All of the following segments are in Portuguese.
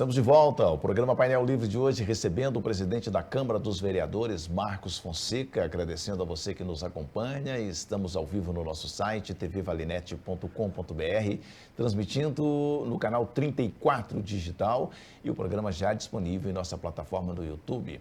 Estamos de volta ao programa Painel Livre de hoje, recebendo o presidente da Câmara dos Vereadores, Marcos Fonseca, agradecendo a você que nos acompanha. Estamos ao vivo no nosso site, tvvalinete.com.br, transmitindo no canal 34 Digital e o programa já disponível em nossa plataforma no YouTube.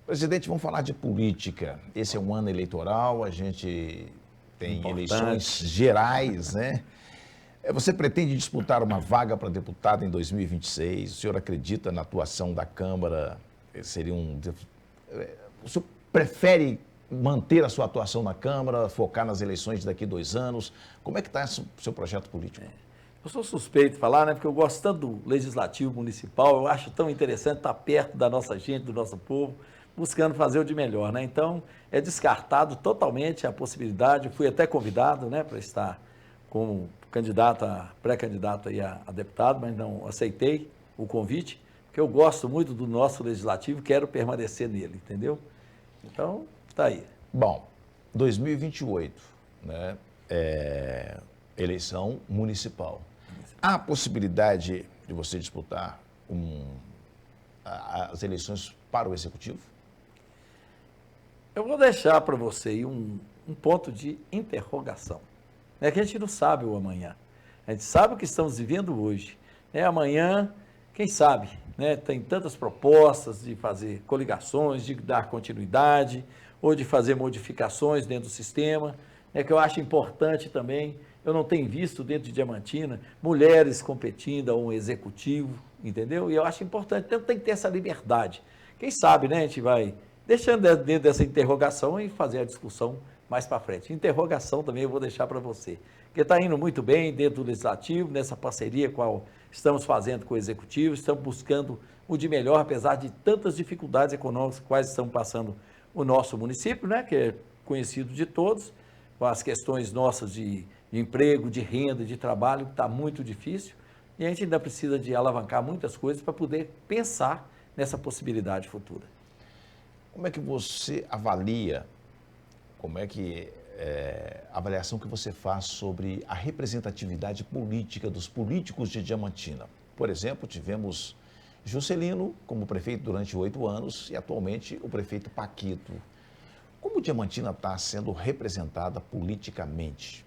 Presidente, vamos falar de política. Esse é um ano eleitoral, a gente tem eleições gerais, né? Você pretende disputar uma vaga para deputado em 2026? O senhor acredita na atuação da Câmara? O senhor prefere manter a sua atuação na Câmara, focar nas eleições daqui a 2 anos? Como é que está o seu projeto político? Eu sou suspeito de falar, né? Porque eu gosto tanto do Legislativo Municipal, eu acho tão interessante estar perto da nossa gente, do nosso povo, buscando fazer o de melhor, né? Então, é descartado totalmente a possibilidade, fui até convidado, né, para estar como pré-candidato aí a deputado, mas não aceitei o convite, porque eu gosto muito do nosso legislativo e quero permanecer nele, entendeu? Então, está aí. Bom, 2028, né, eleição municipal. Há a possibilidade de você disputar as eleições para o Executivo? Eu vou deixar para você aí um ponto de interrogação. É que a gente não sabe o amanhã. A gente sabe o que estamos vivendo hoje. Amanhã, quem sabe, né? Tem tantas propostas de fazer coligações, de dar continuidade, ou de fazer modificações dentro do sistema, que eu acho importante também. Eu não tenho visto dentro de Diamantina mulheres competindo a um executivo, entendeu? E eu acho importante, então tem que ter essa liberdade. Quem sabe, né? A gente vai deixando dentro dessa interrogação e fazer a discussão mais para frente. Interrogação também eu vou deixar para você, porque está indo muito bem dentro do Legislativo, nessa parceria qual estamos fazendo com o Executivo, estamos buscando o de melhor, apesar de tantas dificuldades econômicas quais estão passando o nosso município, né, que é conhecido de todos, com as questões nossas de emprego, de renda, de trabalho, que está muito difícil, e a gente ainda precisa de alavancar muitas coisas para poder pensar nessa possibilidade futura. Como é que você avalia, a avaliação que você faz sobre a representatividade política dos políticos de Diamantina? Por exemplo, tivemos Juscelino como prefeito durante 8 anos e atualmente o prefeito Paquito. Como Diamantina está sendo representada politicamente?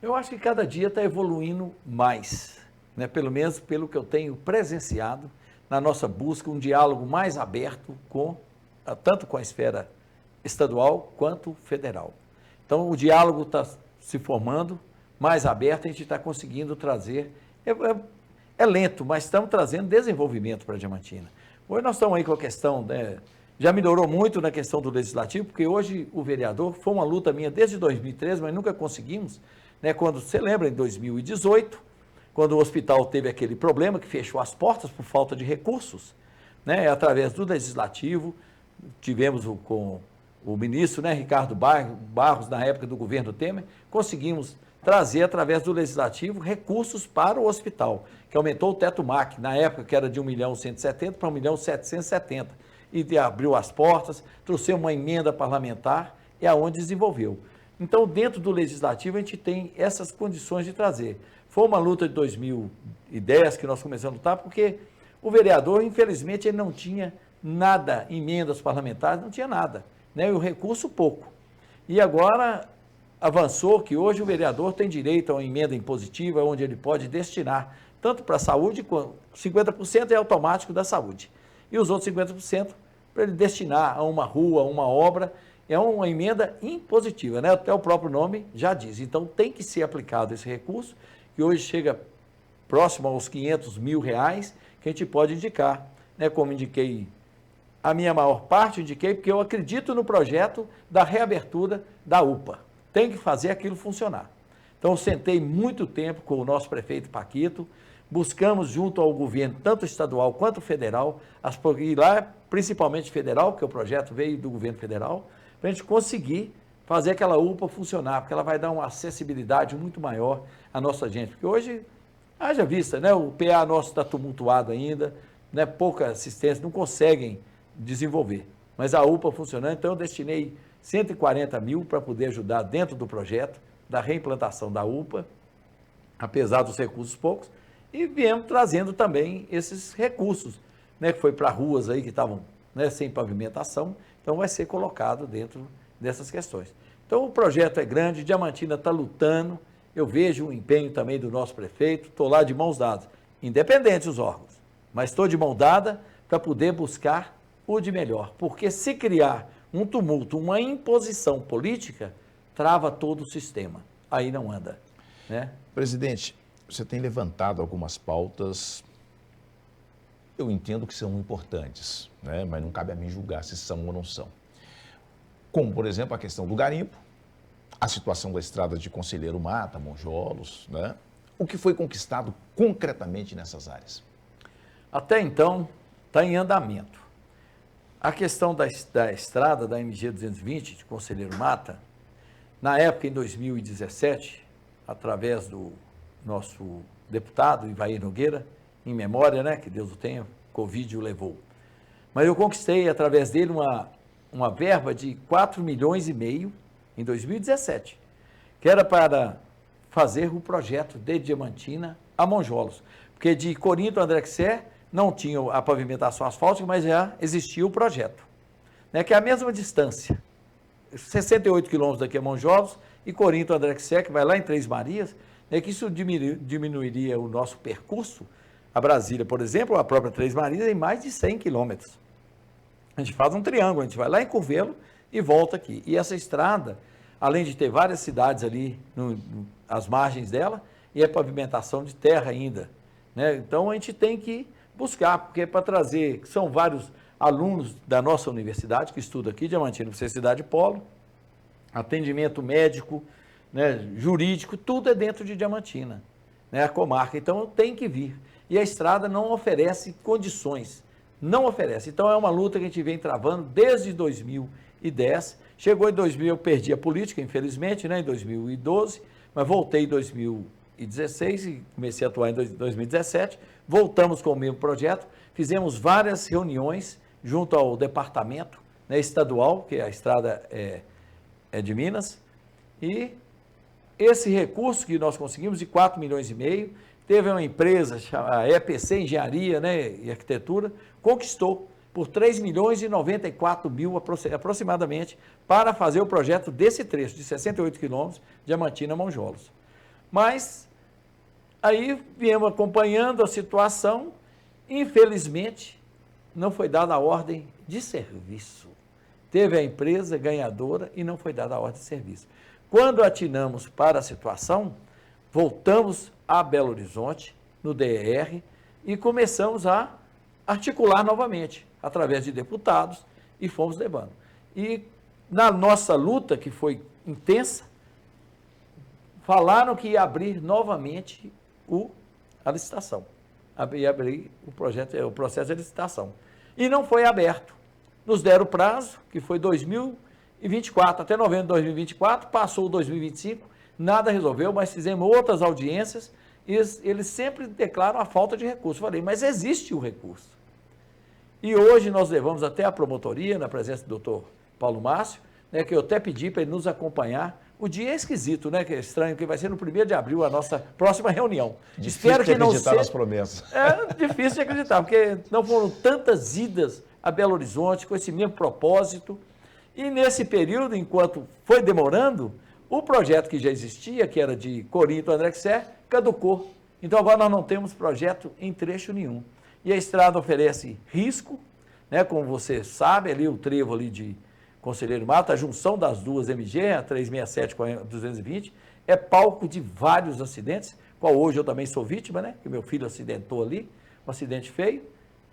Eu acho que cada dia está evoluindo mais, né? Pelo menos pelo que eu tenho presenciado na nossa busca, um diálogo mais aberto tanto com a esfera estadual quanto federal. Então, o diálogo está se formando, mais aberto, a gente está conseguindo trazer, é lento, mas estamos trazendo desenvolvimento para a Diamantina. Hoje nós estamos aí com a questão, né, já melhorou muito na questão do Legislativo, porque hoje o vereador, foi uma luta minha desde 2013, mas nunca conseguimos, né, quando, você lembra, em 2018, quando o hospital teve aquele problema que fechou as portas por falta de recursos, né, através do Legislativo, tivemos com o ministro, né, Ricardo Barros, na época do governo Temer, conseguimos trazer, através do Legislativo, recursos para o hospital, que aumentou o teto MAC, na época que era de 1.170.000 para 1.770.000, e abriu as portas, trouxe uma emenda parlamentar, e aonde desenvolveu. Então, dentro do Legislativo, a gente tem essas condições de trazer. Foi uma luta de 2010 que nós começamos a lutar, porque o vereador, infelizmente, ele não tinha nada, emendas parlamentares, não tinha nada, né? E o recurso pouco. E agora avançou que hoje o vereador tem direito a uma emenda impositiva, onde ele pode destinar tanto para a saúde, 50% é automático da saúde, e os outros 50% para ele destinar a uma rua, a uma obra, é uma emenda impositiva, né? Até o próprio nome já diz. Então tem que ser aplicado esse recurso, que hoje chega próximo aos R$500 mil, que a gente pode indicar, né? Como indiquei, a minha maior parte indiquei, porque eu acredito no projeto da reabertura da UPA. Tem que fazer aquilo funcionar. Então, eu sentei muito tempo com o nosso prefeito Paquito, buscamos junto ao governo, tanto estadual quanto federal, e lá, principalmente federal, porque o projeto veio do governo federal, para a gente conseguir fazer aquela UPA funcionar, porque ela vai dar uma acessibilidade muito maior à nossa gente. Porque hoje, haja vista, né? O PA nosso está tumultuado ainda, né? Pouca assistência, não conseguem desenvolver. Mas a UPA funcionando, então eu destinei 140 mil para poder ajudar dentro do projeto da reimplantação da UPA, apesar dos recursos poucos, e viemos trazendo também esses recursos, né, que foi para ruas aí que estavam, né, sem pavimentação, então vai ser colocado dentro dessas questões. Então o projeto é grande, Diamantina está lutando, eu vejo o empenho também do nosso prefeito, estou lá de mãos dadas, independentes os órgãos, mas estou de mão dada para poder buscar o de melhor, porque se criar um tumulto, uma imposição política, trava todo o sistema, aí não anda, né? Presidente, você tem levantado algumas pautas, eu entendo que são importantes, né? Mas não cabe a mim julgar se são ou não são. Como, por exemplo, a questão do garimpo, a situação da estrada de Conselheiro Mata, Monjolos, né? O que foi conquistado concretamente nessas áreas? Até então, está em andamento. A questão da estrada da MG 220, de Conselheiro Mata, na época, em 2017, através do nosso deputado Ivair Nogueira, em memória, né, que Deus o tenha, Covid o levou. Mas eu conquistei, através dele, uma verba de 4,5 milhões em 2017, que era para fazer o projeto de Diamantina a Monjolos, porque de Corinto a André não tinha a pavimentação asfáltica, mas já existia o projeto, né, que é a mesma distância, 68 quilômetros daqui a Monjolos e Corinto André que vai lá em Três Marias, né, que isso diminuiria o nosso percurso a Brasília, por exemplo, a própria Três Marias, em mais de 100 quilômetros. A gente faz um triângulo, a gente vai lá em Curvelo e volta aqui. E essa estrada, além de ter várias cidades ali às margens dela, e é pavimentação de terra ainda, né? Então a gente tem que buscar, porque é para trazer, são vários alunos da nossa universidade que estudam aqui, Diamantina, Universidade Polo, atendimento médico, né, jurídico, tudo é dentro de Diamantina, né, a comarca, então tem que vir. E a estrada não oferece condições, não oferece. Então é uma luta que a gente vem travando desde 2010, chegou em 2000, eu perdi a política, infelizmente, né, em 2012, mas voltei em 2016 e comecei a atuar em 2017, voltamos com o mesmo projeto, fizemos várias reuniões junto ao departamento, né, estadual, que a estrada é de Minas, e esse recurso que nós conseguimos de 4,5 milhões, teve uma empresa, a EPC Engenharia, né, e Arquitetura, conquistou por 3 milhões e 94 mil aproximadamente para fazer o projeto desse trecho de 68 quilômetros, Diamantina a Monjolos. Mas aí viemos acompanhando a situação, infelizmente não foi dada a ordem de serviço. Teve a empresa ganhadora e não foi dada a ordem de serviço. Quando atinamos para a situação, voltamos a Belo Horizonte, no DER, e começamos a articular novamente, através de deputados, e fomos levando. E na nossa luta, que foi intensa, falaram que ia abrir novamente a licitação, ia abrir o processo de licitação. E não foi aberto. Nos deram prazo, que foi 2024, até novembro de 2024, passou 2025, nada resolveu, mas fizemos outras audiências e eles sempre declaram a falta de recurso. Falei, mas existe o recurso. E hoje nós levamos até a promotoria, na presença do doutor Paulo Márcio, né, que eu até pedi para ele nos acompanhar. O dia é esquisito, né, que é estranho, que vai ser no 1º de abril a nossa próxima reunião. Difícil Espero que não acreditar seja... nas promessas. É difícil de acreditar, porque não foram tantas idas a Belo Horizonte com esse mesmo propósito. E nesse período, enquanto foi demorando, o projeto que já existia, que era de Corinto André caducou. Então agora nós não temos projeto em trecho nenhum. E a estrada oferece risco, né, como você sabe, ali o trevo ali de Conselheiro Mata, a junção das duas MG, a 367 com a 220, é palco de vários acidentes, qual hoje eu também sou vítima, né, que meu filho acidentou ali, um acidente feio,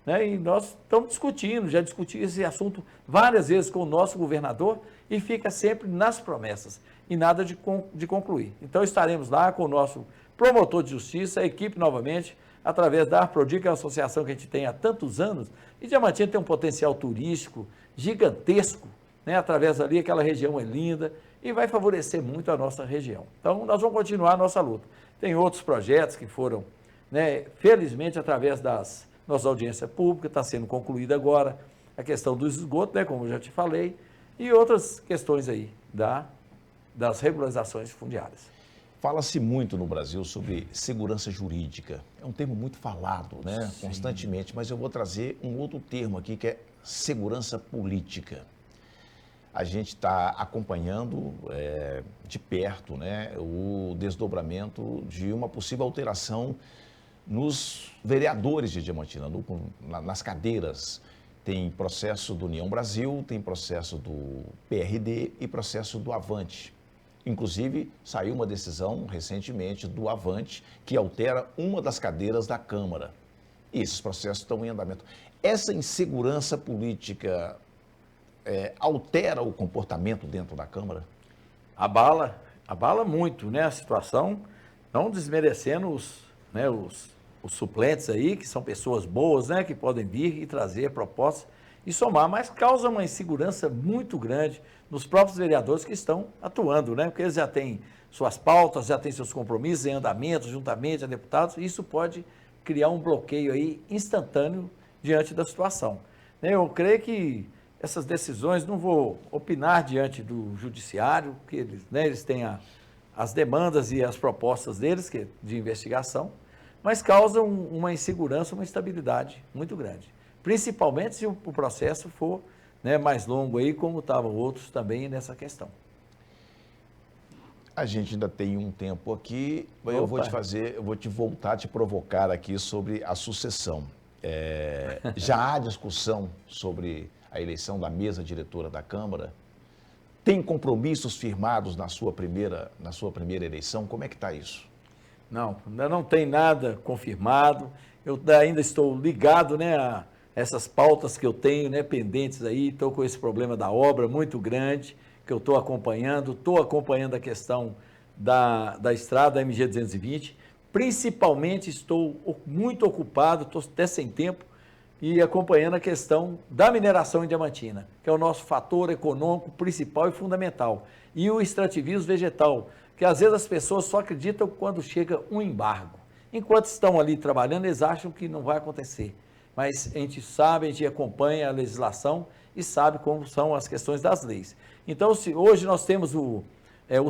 né, e nós estamos discutindo, já discuti esse assunto várias vezes com o nosso governador e fica sempre nas promessas e nada de concluir. Então estaremos lá com o nosso promotor de justiça, a equipe novamente, através da Arprodi, que é uma associação que a gente tem há tantos anos, e Diamantina tem um potencial turístico gigantesco, né, através ali, aquela região é linda e vai favorecer muito a nossa região. Então nós vamos continuar a nossa luta. Tem outros projetos que foram, né, felizmente, através das nossas audiências públicas, está sendo concluída agora, a questão do esgoto, né, como eu já te falei, e outras questões aí das regularizações fundiárias. Fala-se muito no Brasil sobre segurança jurídica. É um termo muito falado, né, constantemente, mas eu vou trazer um outro termo aqui que é segurança política. A gente está acompanhando de perto, né, o desdobramento de uma possível alteração nos vereadores de Diamantina, nas cadeiras. Tem processo do União Brasil, tem processo do PRD e processo do Avante. Inclusive, saiu uma decisão recentemente do Avante que altera uma das cadeiras da Câmara. E esses processos estão em andamento. Essa insegurança política altera o comportamento dentro da Câmara? Abala muito, né, a situação, não desmerecendo os suplentes aí, que são pessoas boas, né, que podem vir e trazer propostas e somar, mas causa uma insegurança muito grande nos próprios vereadores que estão atuando, né, porque eles já têm suas pautas, já têm seus compromissos em andamento, juntamente a deputados, e isso pode criar um bloqueio aí instantâneo diante da situação. Eu creio que essas decisões, não vou opinar diante do judiciário, que eles têm as demandas e as propostas deles de investigação, mas causam uma insegurança, uma instabilidade muito grande. Principalmente se o processo for mais longo aí, como estavam outros também nessa questão. A gente ainda tem um tempo aqui, eu vou te voltar a te provocar aqui sobre a sucessão. Já há discussão sobre a eleição da mesa diretora da Câmara? Tem compromissos firmados na sua primeira eleição? Como é que está isso? Não, ainda não tem nada confirmado. Eu ainda estou ligado, a essas pautas que eu tenho, pendentes aí. Estou com esse problema da obra muito grande, que eu estou acompanhando a questão da estrada MG 220. Principalmente estou muito ocupado, estou até sem tempo, e acompanhando a questão da mineração em Diamantina, que é o nosso fator econômico principal e fundamental. E o extrativismo vegetal, que às vezes as pessoas só acreditam quando chega um embargo. Enquanto estão ali trabalhando, eles acham que não vai acontecer. Mas a gente sabe, a gente acompanha a legislação e sabe como são as questões das leis. Então, hoje nós temos o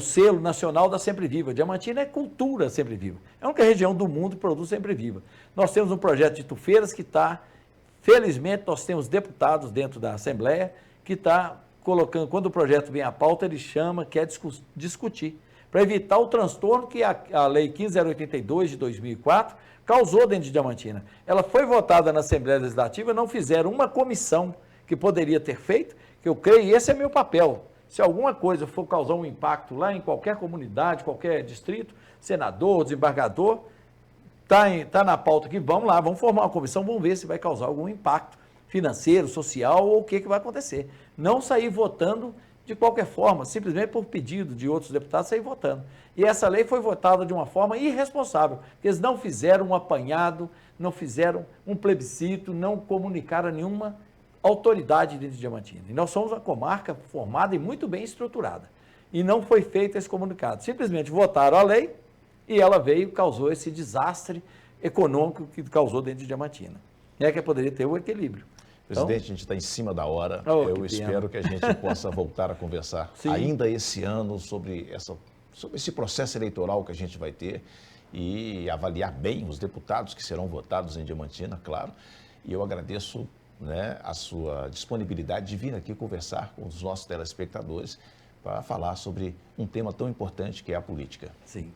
selo nacional da Sempre Viva. Diamantina é cultura Sempre Viva. É a única região do mundo que produz Sempre Viva. Nós temos um projeto de tufeiras que está, felizmente, nós temos deputados dentro da Assembleia que está colocando, quando o projeto vem à pauta, ele chama, quer discutir, para evitar o transtorno que a Lei 15082 de 2004 causou dentro de Diamantina. Ela foi votada na Assembleia Legislativa, não fizeram uma comissão que poderia ter feito, que eu creio, e esse é meu papel. Se alguma coisa for causar um impacto lá em qualquer comunidade, qualquer distrito, senador, desembargador, está na pauta aqui, vamos lá, vamos formar uma comissão, vamos ver se vai causar algum impacto financeiro, social ou o que vai acontecer. Não sair votando de qualquer forma, simplesmente por pedido de outros deputados, sair votando. E essa lei foi votada de uma forma irresponsável, porque eles não fizeram um apanhado, não fizeram um plebiscito, não comunicaram a nenhuma autoridade dentro de Diamantina. E nós somos uma comarca formada e muito bem estruturada. E não foi feito esse comunicado. Simplesmente votaram a lei e ela veio e causou esse desastre econômico que causou dentro de Diamantina. Que poderia ter o equilíbrio. Presidente, a gente está em cima da hora. Eu espero que a gente possa voltar a conversar ainda esse ano sobre esse processo eleitoral que a gente vai ter e avaliar bem os deputados que serão votados em Diamantina, claro. E eu agradeço a sua disponibilidade de vir aqui conversar com os nossos telespectadores para falar sobre um tema tão importante que é a política. Sim.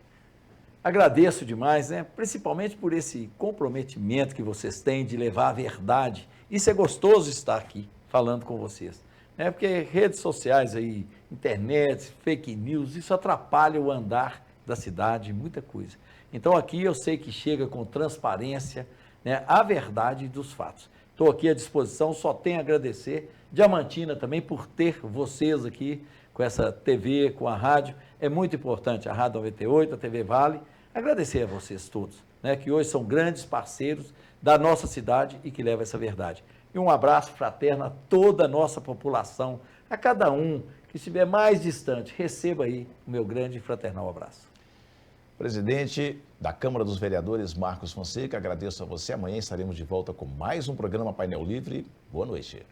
Agradeço demais, principalmente por esse comprometimento que vocês têm de levar a verdade. Isso é gostoso estar aqui falando com vocês, porque redes sociais aí, internet, fake news, isso atrapalha o andar da cidade, muita coisa. Então aqui eu sei que chega com transparência, a verdade dos fatos. Estou aqui à disposição, só tenho a agradecer. Diamantina também por ter vocês aqui com essa TV, com a rádio. É muito importante, a Rádio 98, a TV Vale. Agradecer a vocês todos, que hoje são grandes parceiros da nossa cidade e que levam essa verdade. E um abraço fraterno a toda a nossa população, a cada um que estiver mais distante, receba aí o meu grande e fraternal abraço. Presidente da Câmara dos Vereadores, Marcos Fonseca, agradeço a você. Amanhã estaremos de volta com mais um programa Painel Livre. Boa noite.